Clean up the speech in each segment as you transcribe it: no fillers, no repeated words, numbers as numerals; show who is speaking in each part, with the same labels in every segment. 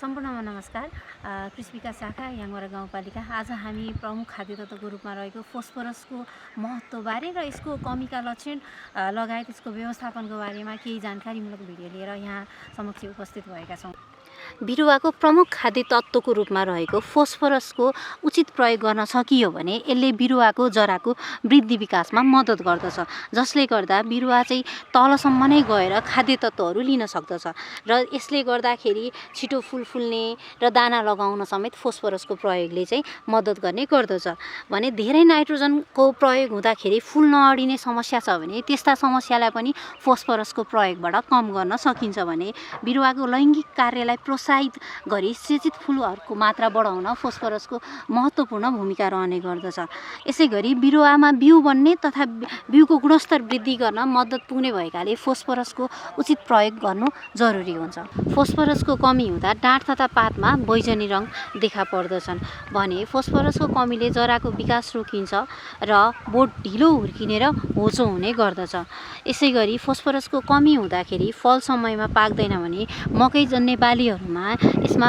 Speaker 1: सम्पूर्णमा नमस्कार। कृषि विकास शाखा याङवरा गाउँपालिका आज हामी प्रमुख खाद्य तत्त्वको रूपमा रहेको फोस्फरसको महत्त्वबारे र यसको कमीका लक्षण लगायत यसको व्यवस्थापनको बारेमा केही जानकारीमूलक भिडियो लिएर यहाँ समक्ष उपस्थित भएका छौँ। बिरुवाको प्रमुख खाद्य तत्त्वको रूपमा रहेको फोस्फरसको उचित प्रयोग गर्न सकियो भने यसले बिरुवाको जराको वृद्धि विकासमा मद्दत गर्दछ, जसले गर्दा बिरुवा चाहिँ तलसम्म नै गएर खाद्य तत्त्वहरू लिन सक्दछ र यसले गर्दाखेरि छिटो फुल फुल्ने र दाना लगाउन समेत फोस्फरसको प्रयोगले चाहिँ मद्दत गर्ने गर्दछ। भने धेरै नाइट्रोजनको प्रयोग हुँदाखेरि फुल नअडिने समस्या छ भने त्यस्ता समस्यालाई पनि फोस्फरसको प्रयोगबाट कम गर्न सकिन्छ। भने बिरुवाको लैङ्गिक कार्यलाई प्रोत्साहित गरी सेचित फुलहरूको मात्रा बढाउन फोस्फरसको महत्त्वपूर्ण भूमिका रहने गर्दछ। यसै गरी बिरुवामा बिउ बन्ने तथा बिउको गुणस्तर वृद्धि गर्न मद्दत पुग्ने भएकाले फोस्फरसको उचित प्रयोग गर्नु जरुरी हुन्छ। फोस्फरसको कमी हुँदा डाँठ तथा पातमा बैजनी रङ देखा पर्दछन्। भने फोस्फरसको कमीले जराको विकास रोकिन्छ र बोट ढिलो हुर्किने र होचो हुने गर्दछ। यसै गरी फोस्फरसको कमी हुँदाखेरि फल समयमा पाक्दैन भने मकै जन्ने बालीहरूमा यसमा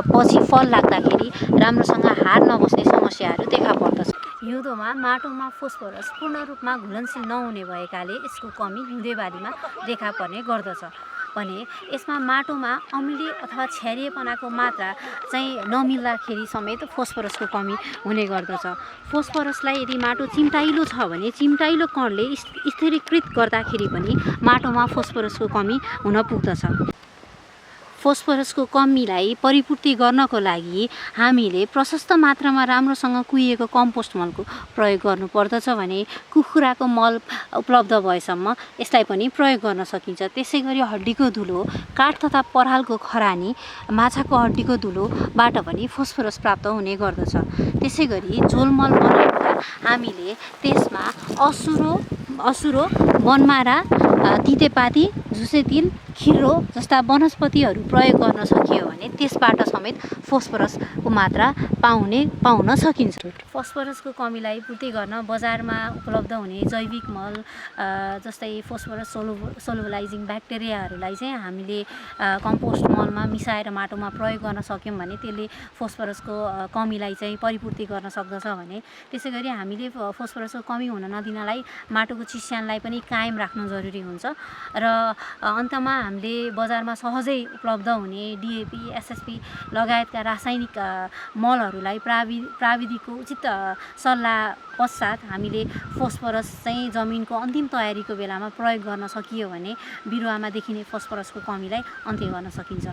Speaker 1: पछि फल लाग्दाखेरि राम्रोसँग हार नबस्ने समस्याहरू देखा पर्दछ। हिउँदोमा माटोमा फोस्फरस पूर्ण रूपमा घुलनशील नहुने भएकाले यसको कमी हिउँदे बालीमा देखा पर्ने गर्दछ। भने यसमा माटोमा अम्लीय अथवा क्षारीयपनाको मात्रा चाहिँ नमिल्दाखेरि समेत फोस्फरसको कमी हुने गर्दछ। फोस्फरसलाई यदि माटो चिम्टाइलो छ भने चिम्टाइलो कणले स्थिरीकृत गर्दाखेरि पनि माटोमा फोस्फरसको कमी हुन पुग्दछ। फोस्फरसको कमीलाई परिपूर्ति गर्नको लागि हामीले प्रशस्त मात्रामा राम्रोसँग कुहिएको कम्पोस्ट मलको प्रयोग गर्नुपर्दछ। भने कुखुराको मल उपलब्ध भएसम्म यसलाई पनि प्रयोग गर्न सकिन्छ। त्यसै गरी हड्डीको धुलो, काठ तथा परालको खरानी, माछाको हड्डीको धुलोबाट पनि फोस्फरस प्राप्त हुने गर्दछ। त्यसै गरी झोलमल बनाउँदा हामीले त्यसमा असुरो, बनमारा, तितेपाती, झुसे खिर्रो जस्ता वनस्पतिहरू प्रयोग गर्न सकियो भने त्यसबाट समेत फोस्फरसको मात्रा पाउन सकिन्छ। फोस्फरसको कमीलाई पूर्ति गर्न बजारमा उपलब्ध हुने जैविक मल जस्तै फोस्फरस सोलुबलाइजिङ ब्याक्टेरियाहरूलाई चाहिँ हामीले कम्पोस्ट मलमा मिसाएर माटोमा प्रयोग गर्न सक्यौँ भने त्यसले फोस्फरसको कमीलाई चाहिँ परिपूर्ति गर्न सक्दछ। भने त्यसै गरी हामीले फोस्फरसको कमी हुन नदिनलाई माटोको चिस्यानलाई पनि कायम राख्नु जरुरी हुन्छ। र अन्तमा हामीले बजारमा सहजै उपलब्ध हुने डिएपी, एसएसपी लगायतका रासायनिक मलहरूलाई प्राविधिकको उचित सल्लाह पश्चात हामीले फोस्फरस चाहिँ जमिनको अन्तिम तयारीको बेलामा प्रयोग गर्न सकियो भने बिरुवामा देखिने फोस्फरसको कमीलाई अन्त्य गर्न सकिन्छ।